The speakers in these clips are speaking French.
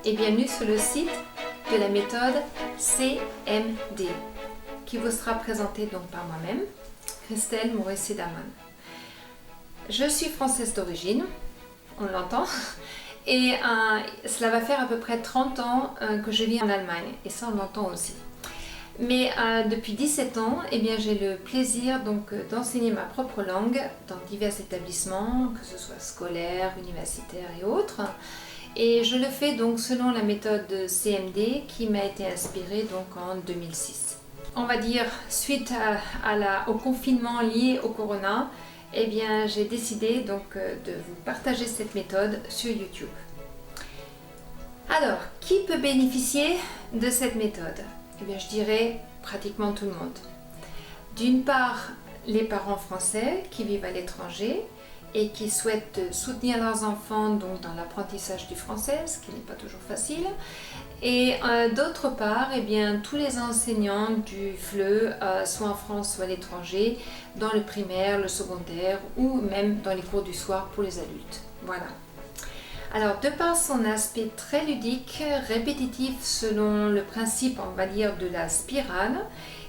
et bienvenue sur le site de la méthode CMD qui vous sera présentée donc par moi-même, Christelle Mouressier-Daman. Je suis française d'origine, on l'entend, et cela va faire à peu près 30 ans que je vis en Allemagne, et ça on l'entend aussi. Mais depuis 17 ans, eh bien, j'ai le plaisir d'enseigner ma propre langue dans divers établissements, que ce soit scolaires, universitaires et autres. Et je le fais donc selon la méthode CMD qui m'a été inspirée donc en 2006. On va dire suite au confinement lié au corona, eh bien, j'ai décidé donc de vous partager cette méthode sur YouTube. Alors, qui peut bénéficier de cette méthode ? Eh bien, je dirais pratiquement tout le monde. D'une part, les parents français qui vivent à l'étranger et qui souhaitent soutenir leurs enfants donc, dans l'apprentissage du français, ce qui n'est pas toujours facile. Et d'autre part, eh bien, tous les enseignants du FLE, soit en France, soit à l'étranger, dans le primaire, le secondaire ou même dans les cours du soir pour les adultes. Voilà. Alors, de par son aspect très ludique, répétitif selon le principe, on va dire, de la spirale,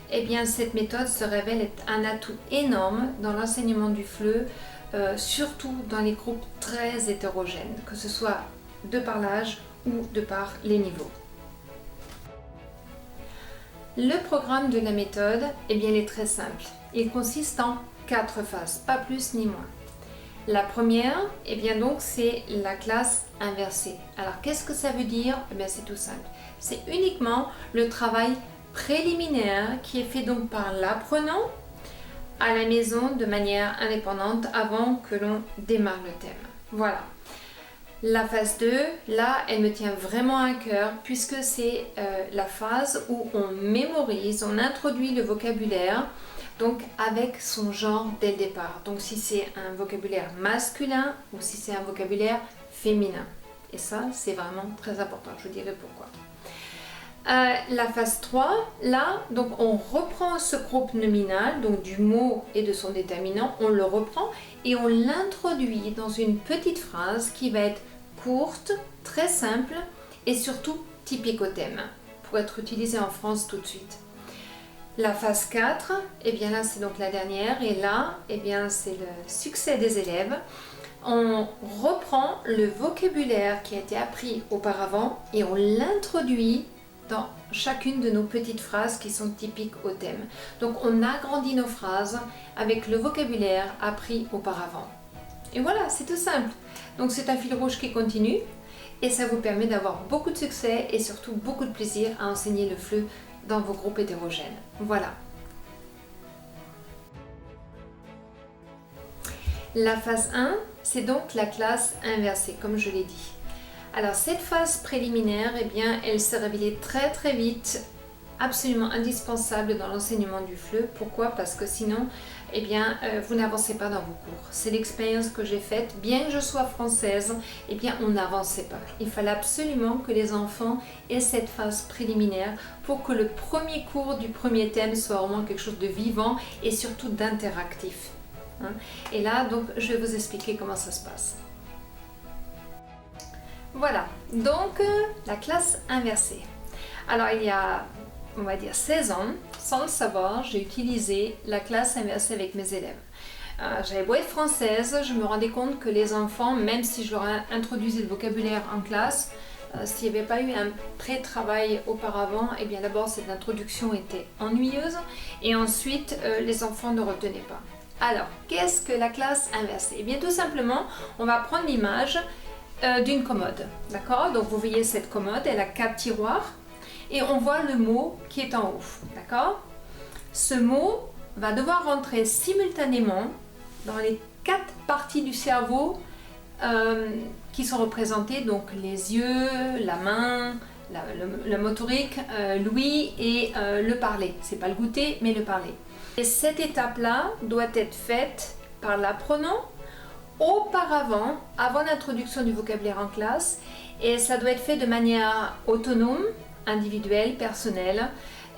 eh bien, cette méthode se révèle être un atout énorme dans l'enseignement du FLE, surtout dans les groupes très hétérogènes, que ce soit de par l'âge ou de par les niveaux. Le programme de la méthode, eh bien, il est très simple. Il consiste en 4 phases, pas plus ni moins. La première, eh bien donc, c'est la classe inversée. Alors, qu'est-ce que ça veut dire ? Eh bien, c'est tout simple. C'est uniquement le travail préliminaire qui est fait donc par l'apprenant à la maison de manière indépendante avant que l'on démarre le thème. Voilà. La phase 2, là, elle me tient vraiment à cœur puisque c'est la phase où on mémorise, on introduit le vocabulaire donc avec son genre dès le départ. Donc si c'est un vocabulaire masculin ou si c'est un vocabulaire féminin. Et ça, c'est vraiment très important. Je vous dirai pourquoi. La phase 3, là, donc on reprend ce groupe nominal, donc du mot et de son déterminant, on le reprend et on l'introduit dans une petite phrase qui va être courte, très simple et surtout typique au thème, pour être utilisée en France tout de suite. La phase 4, eh bien là c'est donc la dernière et là, eh bien c'est le succès des élèves. On reprend le vocabulaire qui a été appris auparavant et on l'introduit dans chacune de nos petites phrases qui sont typiques au thème. Donc on agrandit nos phrases avec le vocabulaire appris auparavant. Et voilà, c'est tout simple. Donc c'est un fil rouge qui continue et ça vous permet d'avoir beaucoup de succès et surtout beaucoup de plaisir à enseigner le FLE dans vos groupes hétérogènes. Voilà. La phase 1, c'est donc la classe inversée, comme je l'ai dit. Alors cette phase préliminaire, eh bien, elle s'est révélée très vite absolument indispensable dans l'enseignement du FLE. Pourquoi ? Parce que sinon, eh bien, vous n'avancez pas dans vos cours. C'est l'expérience que j'ai faite. Bien que je sois française, eh bien, on n'avançait pas. Il fallait absolument que les enfants aient cette phase préliminaire pour que le premier cours du premier thème soit vraiment quelque chose de vivant et surtout d'interactif. Et là, donc, je vais vous expliquer comment ça se passe. Voilà, donc la classe inversée. Alors, il y a, on va dire, 16 ans, sans le savoir, j'ai utilisé la classe inversée avec mes élèves. J'avais beau être française, je me rendais compte que les enfants, même si je leur introduisais le vocabulaire en classe, s'il n'y avait pas eu un pré-travail auparavant, eh bien d'abord cette introduction était ennuyeuse et ensuite les enfants ne retenaient pas. Alors, qu'est-ce que la classe inversée ? Eh bien tout simplement, on va prendre l'image d'une commode, d'accord ? Donc vous voyez cette commode, elle a 4 tiroirs et on voit le mot qui est en haut, d'accord ? Ce mot va devoir rentrer simultanément dans les 4 parties du cerveau qui sont représentées, donc les yeux, la main, la motorique, l'ouïe et le parler. C'est pas le goûter, mais le parler. Et cette étape-là doit être faite par l'apprenant auparavant, avant l'introduction du vocabulaire en classe, et ça doit être fait de manière autonome, individuelle, personnelle,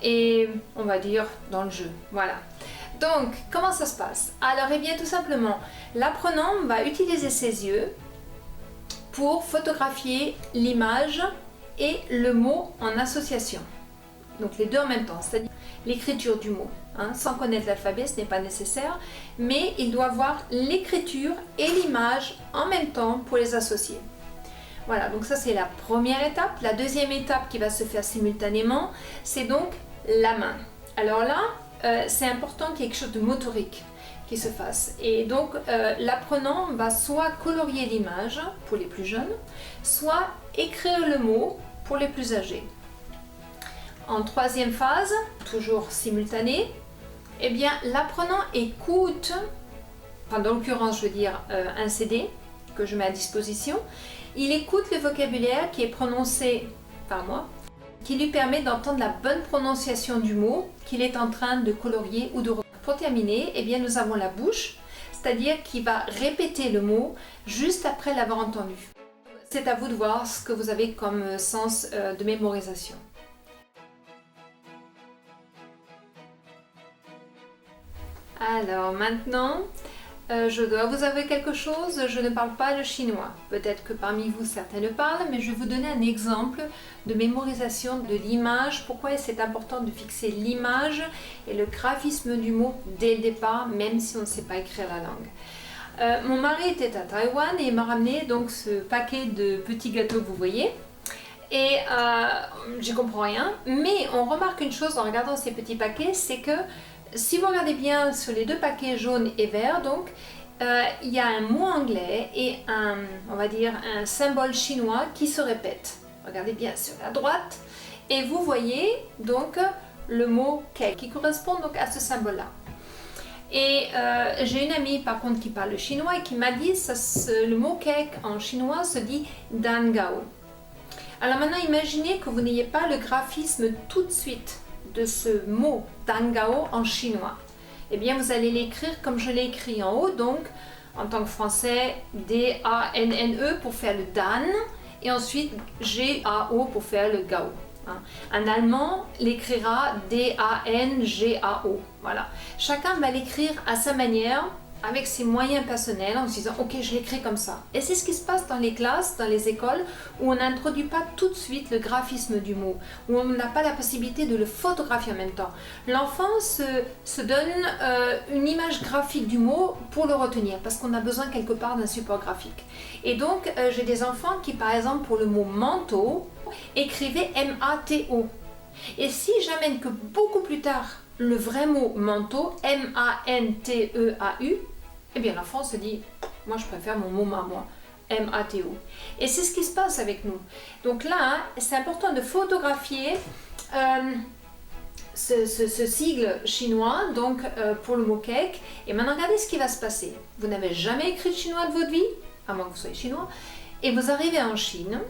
et on va dire dans le jeu. Voilà. Donc, comment ça se passe ? Alors, eh bien, tout simplement, l'apprenant va utiliser ses yeux pour photographier l'image et le mot en association. Donc les deux en même temps, c'est-à-dire l'écriture du mot. Sans connaître l'alphabet, ce n'est pas nécessaire, mais il doit voir l'écriture et l'image en même temps pour les associer. Voilà, donc ça c'est la première étape. La deuxième étape qui va se faire simultanément, c'est donc la main. Alors là, c'est important qu'il y ait quelque chose de motorique qui se fasse. Et donc l'apprenant va soit colorier l'image pour les plus jeunes, soit écrire le mot pour les plus âgés. En troisième phase, toujours simultanée, eh bien l'apprenant écoute, enfin dans l'occurrence je veux dire un CD que je mets à disposition, il écoute le vocabulaire qui est prononcé par moi, qui lui permet d'entendre la bonne prononciation du mot qu'il est en train de colorier ou de reconnaître. Pour terminer, eh bien, nous avons la bouche, c'est-à-dire qu'il va répéter le mot juste après l'avoir entendu. C'est à vous de voir ce que vous avez comme sens de mémorisation. Alors maintenant, je dois vous avouer quelque chose, je ne parle pas le chinois. Peut-être que parmi vous certains le parlent, mais je vais vous donner un exemple de mémorisation de l'image. Pourquoi c'est important de fixer l'image et le graphisme du mot dès le départ, même si on ne sait pas écrire la langue. Mon mari était à Taïwan et il m'a ramené donc ce paquet de petits gâteaux que vous voyez. Et j'y comprends rien, mais on remarque une chose en regardant ces petits paquets, c'est que si vous regardez bien sur les deux paquets jaunes et verts, donc il y a un mot anglais et on va dire un symbole chinois qui se répète. Regardez bien sur la droite et vous voyez donc le mot cake qui correspond donc à ce symbole-là. Et j'ai une amie par contre qui parle le chinois et qui m'a dit le mot cake en chinois se dit dangao. Alors maintenant imaginez que vous n'ayez pas le graphisme tout de suite de ce mot dangao en chinois. Eh bien vous allez l'écrire comme je l'ai écrit en haut, donc en tant que français D-A-N-N-E pour faire le dan et ensuite G-A-O pour faire le gao. Un allemand l'écrira D-A-N-G-A-O. Voilà. Chacun va l'écrire à sa manière, avec ses moyens personnels, en se disant ok je l'écris comme ça. Et c'est ce qui se passe dans les classes, dans les écoles, où on n'introduit pas tout de suite le graphisme du mot, où on n'a pas la possibilité de le photographier en même temps. L'enfant se donne une image graphique du mot pour le retenir, parce qu'on a besoin quelque part d'un support graphique. Et donc j'ai des enfants qui par exemple pour le mot manteau, écrivaient M-A-T-O. Et si j'amène que beaucoup plus tard le vrai mot manteau, M-A-N-T-E-A-U, eh bien l'enfant se dit, moi je préfère mon mot à moi, M-A-T-O. Et c'est ce qui se passe avec nous. Donc là, c'est important de photographier ce sigle chinois, donc pour le mot cake. Et maintenant regardez ce qui va se passer. Vous n'avez jamais écrit de chinois de votre vie, à moins que vous soyez chinois, et vous arrivez en Chine,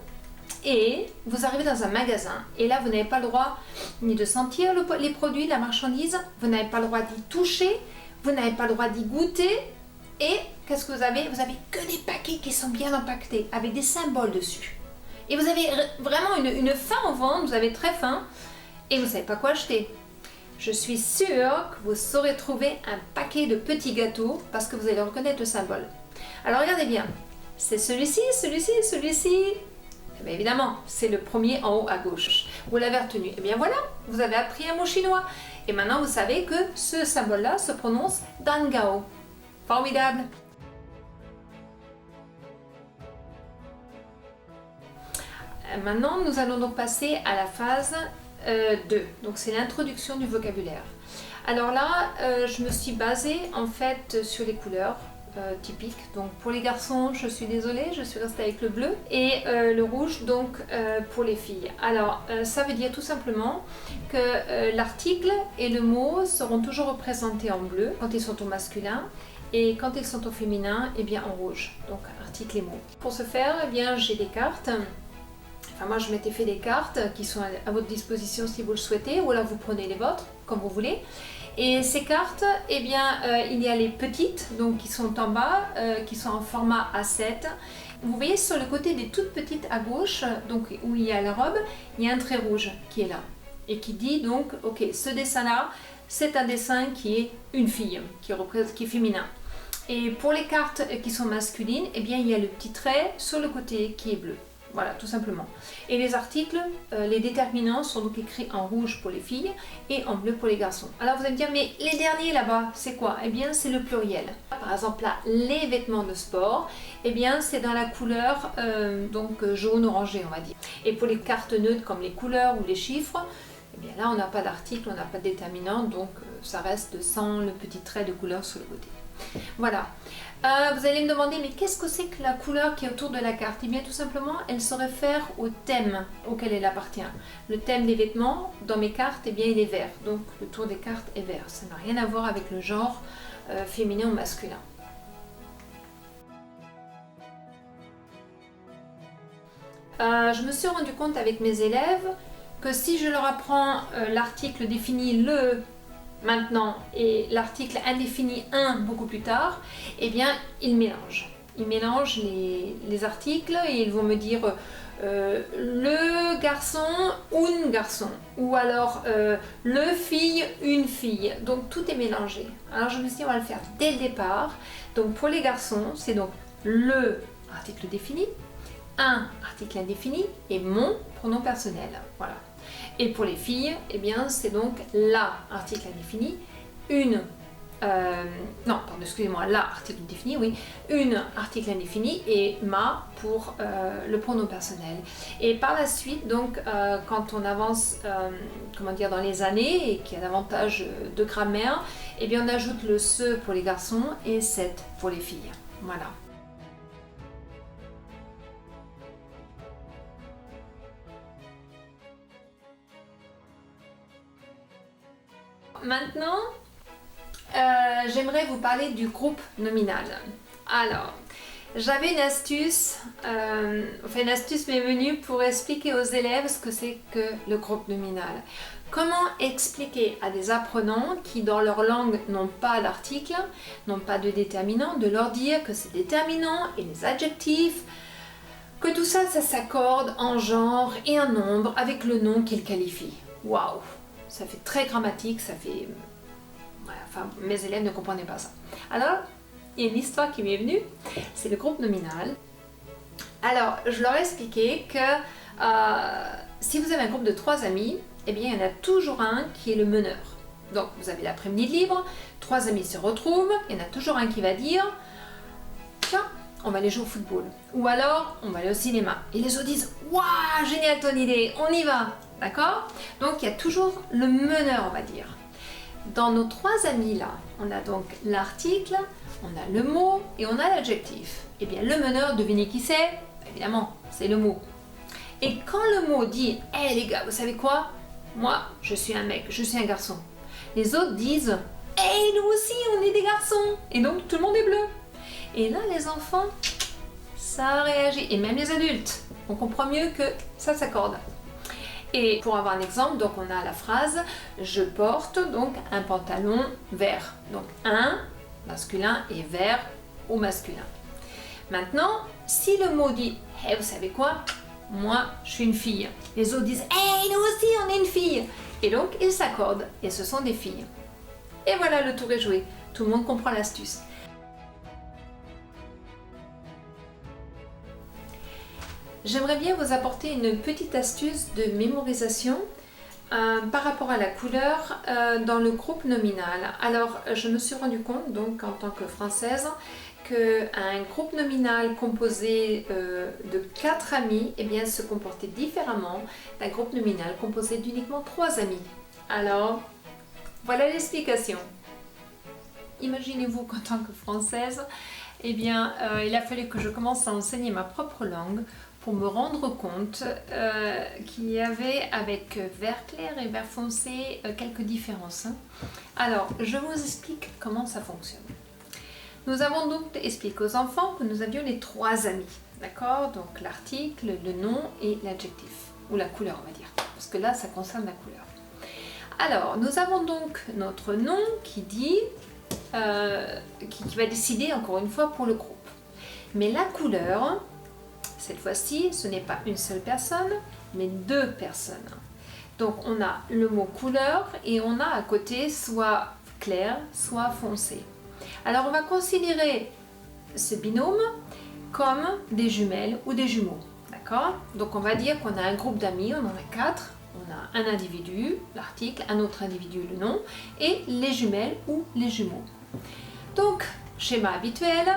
et vous arrivez dans un magasin et là vous n'avez pas le droit ni de sentir les produits, la marchandise, vous n'avez pas le droit d'y toucher, vous n'avez pas le droit d'y goûter et qu'est-ce que vous avez? Vous avez que des paquets qui sont bien empaquetés avec des symboles dessus. Et vous avez vraiment une faim au ventre, vous avez très faim et vous ne savez pas quoi acheter. Je suis sûre que vous saurez trouver un paquet de petits gâteaux parce que vous allez reconnaître le symbole. Alors regardez bien, c'est celui-ci, celui-ci, celui-ci. Eh bien, évidemment, c'est le premier en haut à gauche. Vous l'avez retenu. Et bien voilà, vous avez appris un mot chinois. Et maintenant, vous savez que ce symbole-là se prononce dangao. Formidable! Maintenant, nous allons donc passer à la phase 2. Donc, c'est l'introduction du vocabulaire. Alors là, je me suis basée en fait sur les couleurs. Typique. Donc pour les garçons, je suis désolée, je suis restée avec le bleu et le rouge donc pour les filles. Alors ça veut dire tout simplement que l'article et le mot seront toujours représentés en bleu quand ils sont au masculin et quand ils sont au féminin, et bien en rouge. Donc article et mot. Pour ce faire, eh bien j'ai des cartes. Enfin, moi je m'étais fait des cartes qui sont à votre disposition si vous le souhaitez, ou alors vous prenez les vôtres comme vous voulez. Et ces cartes, eh bien, il y a les petites, donc qui sont en bas, qui sont en format A7. Vous voyez sur le côté des toutes petites à gauche, donc où il y a la robe, il y a un trait rouge qui est là. Et qui dit donc, ok, ce dessin-là, c'est un dessin qui est une fille, qui est féminin. Et pour les cartes qui sont masculines, eh bien, il y a le petit trait sur le côté qui est bleu. Voilà, tout simplement. Et les articles, les déterminants sont donc écrits en rouge pour les filles et en bleu pour les garçons. Alors vous allez me dire, mais les derniers là-bas, c'est quoi? Eh bien, c'est le pluriel. Par exemple, là, les vêtements de sport, eh bien, c'est dans la couleur donc jaune-orangé, on va dire. Et pour les cartes neutres comme les couleurs ou les chiffres, eh bien là, on n'a pas d'article, on n'a pas de déterminant, donc ça reste sans le petit trait de couleur sur le côté. Voilà. Vous allez me demander, mais qu'est-ce que c'est que la couleur qui est autour de la carte? Eh bien, tout simplement, elle se réfère au thème auquel elle appartient. Le thème des vêtements, dans mes cartes, eh bien, il est vert. Donc, le tour des cartes est vert. Ça n'a rien à voir avec le genre féminin ou masculin. Je me suis rendu compte avec mes élèves que si je leur apprends l'article défini le maintenant et l'article indéfini un beaucoup plus tard, eh bien ils mélangent. Ils mélangent les articles et ils vont me dire le garçon, un garçon, ou alors le fille, une fille. Donc tout est mélangé. Alors je me suis dit on va le faire dès le départ. Donc pour les garçons, c'est donc le article défini, un article indéfini et mon pronom personnel. Voilà. Et pour les filles, eh bien, c'est donc la article indéfini, une, non, pardon, excusez-moi, la article indéfini, oui, une article indéfini et ma pour le pronom personnel. Et par la suite, donc, quand on avance, comment dire, dans les années et qu'il y a davantage de grammaire, eh bien, on ajoute le ce pour les garçons et cette pour les filles. Voilà. Maintenant, j'aimerais vous parler du groupe nominal. Alors, j'avais une astuce, une astuce m'est venue pour expliquer aux élèves ce que c'est que le groupe nominal. Comment expliquer à des apprenants qui dans leur langue n'ont pas d'article, n'ont pas de déterminant, de leur dire que ces déterminants et les adjectifs, que tout ça, ça s'accorde en genre et en nombre avec le nom qu'ils qualifient. Waouh! Ça fait très grammatique, ça fait... Ouais, enfin, mes élèves ne comprenaient pas ça. Alors, il y a une histoire qui m'est venue, c'est le groupe nominal. Alors, je leur ai expliqué que si vous avez un groupe de 3 amis, eh bien, il y en a toujours un qui est le meneur. Donc, vous avez l'après-midi libre, 3 amis se retrouvent, il y en a toujours un qui va dire « Tiens, on va aller jouer au football. » Ou alors, on va aller au cinéma. Et les autres disent « Waouh, génial ton idée, on y va !» D'accord? Donc, il y a toujours le meneur, on va dire. Dans nos 3 amis là, on a donc l'article, on a le mot et on a l'adjectif. Eh bien, le meneur, devinez qui c'est? Évidemment, c'est le mot. Et quand le mot dit « Hé les gars, vous savez quoi? Moi, je suis un mec, je suis un garçon. » Les autres disent « Hé, nous aussi, on est des garçons. » Et donc, tout le monde est bleu. Et là, les enfants, ça réagit. Et même les adultes, on comprend mieux que ça s'accorde. Et pour avoir un exemple, donc on a la phrase « Je porte donc un pantalon vert ». Donc un masculin et vert au masculin. Maintenant, si le mot dit « Hey, vous savez quoi? Moi, je suis une fille ». Les autres disent « Hey, nous aussi, on est une fille ». Et donc, ils s'accordent et ce sont des filles. Et voilà, le tour est joué. Tout le monde comprend l'astuce. J'aimerais bien vous apporter une petite astuce de mémorisation par rapport à la couleur dans le groupe nominal. Alors, je me suis rendu compte, donc en tant que française, qu'un groupe nominal composé de 4 amis, eh bien, se comportait différemment d'un groupe nominal composé d'uniquement 3 amis. Alors, voilà l'explication. Imaginez-vous qu'en tant que française, eh bien, il a fallu que je commence à enseigner ma propre langue pour me rendre compte qu'il y avait avec vert clair et vert foncé quelques différences. Alors, je vous explique comment ça fonctionne. Nous avons donc expliqué aux enfants que nous avions les 3 amis, d'accord? Donc l'article, le nom et l'adjectif, ou la couleur on va dire, parce que là ça concerne la couleur. Alors, nous avons donc notre nom qui dit, qui va décider encore une fois pour le groupe. Mais la couleur, cette fois-ci, ce n'est pas une seule personne, mais 2 personnes. Donc on a le mot couleur et on a à côté soit clair, soit foncé. Alors on va considérer ce binôme comme des jumelles ou des jumeaux. D'accord? Donc on va dire qu'on a un groupe d'amis, on en a 4. On a un individu, l'article, un autre individu, le nom, et les jumelles ou les jumeaux. Donc, schéma habituel,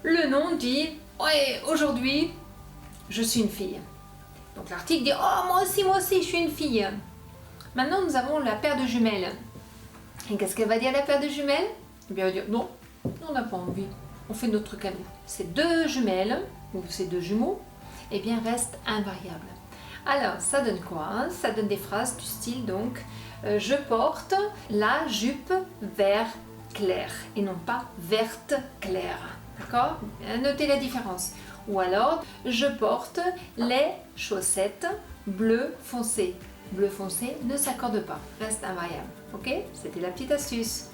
le nom dit « Ouais, aujourd'hui, je suis une fille ». Donc l'article dit « Oh, moi aussi, je suis une fille ». Maintenant, nous avons la paire de jumelles. Et qu'est-ce qu'elle va dire, la paire de jumelles? Eh bien, elle va dire « Non, on n'a pas envie, on fait notre truc à nous ». Ces deux jumelles, ou ces deux jumeaux, eh bien, restent invariables. Alors, ça donne quoi, hein? Ça donne des phrases du style donc je porte la jupe vert clair et non pas verte claire. D'accord? Notez la différence. Ou alors, je porte les chaussettes bleu foncé. Bleu foncé ne s'accorde pas, reste invariable. Ok? C'était la petite astuce.